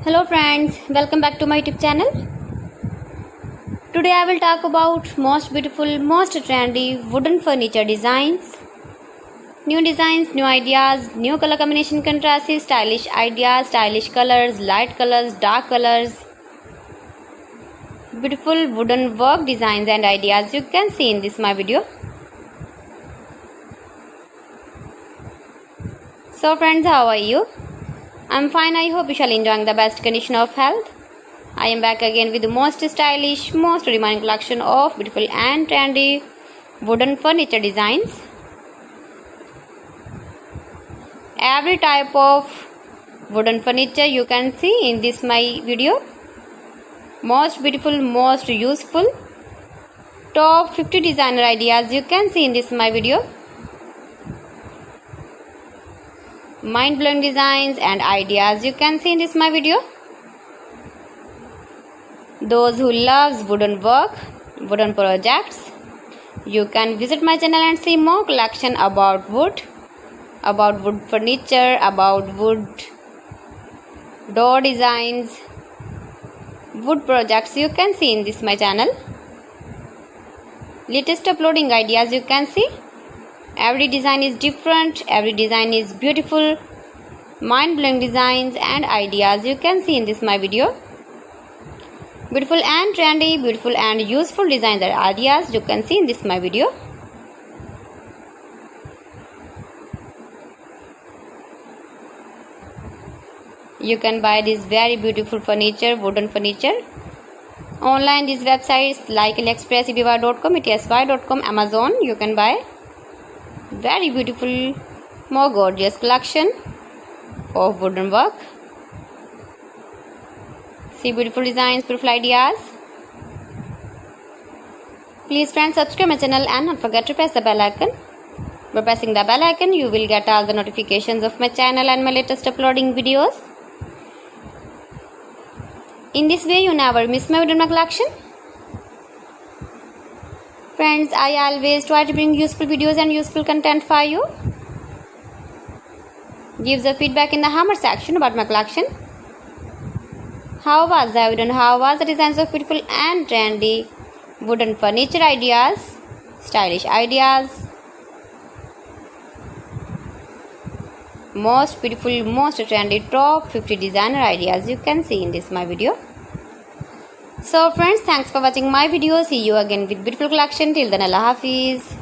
Hello friends, welcome back to my YouTube channel. Today I will talk about most beautiful, most trendy wooden furniture designs. New designs, new ideas, new color combination contrasts, stylish ideas, stylish colors, light colors, dark colors. Beautiful wooden work designs and ideas you can see in this my video. So friends, how are you? I'm fine. I hope you shall enjoying the best condition of health. I am back again with the most stylish, most demanding collection of beautiful and trendy wooden furniture designs. Every type of wooden furniture you can see in this my video. Most beautiful, most useful. Top 50 designer ideas you can see in this my video. Mind-blowing designs and ideas you can see in this my video. Those who loves wooden work, wooden projects, you can visit my channel and see more collection about wood furniture, about wood door designs, wood projects you can see in this my channel. Latest uploading ideas you can see. Every design is different, every design is beautiful, mind-blowing designs and ideas you can see in this my video. Beautiful and trendy, beautiful and useful designs and ideas you can see in this my video. You can buy this very beautiful furniture, wooden furniture online. These websites like AliExpress, eBay.com, etsy.com, Amazon. You can buy very beautiful, more gorgeous collection of wooden work. See beautiful designs, beautiful ideas. Please friends, subscribe my channel and don't forget to press the bell icon. By pressing the bell icon, you will get all the notifications of my channel and my latest uploading videos. In this way, you never miss my wooden collection. Friends, I always try to bring useful videos and useful content for you. Give the feedback in the hammer section about my collection. How was the wooden? How was the designs of beautiful and trendy wooden furniture ideas, stylish ideas, most beautiful, most trendy top 50 designer ideas you can see in this my video. So friends, thanks for watching my video. See you again with beautiful collection. Till then, Allah Hafiz.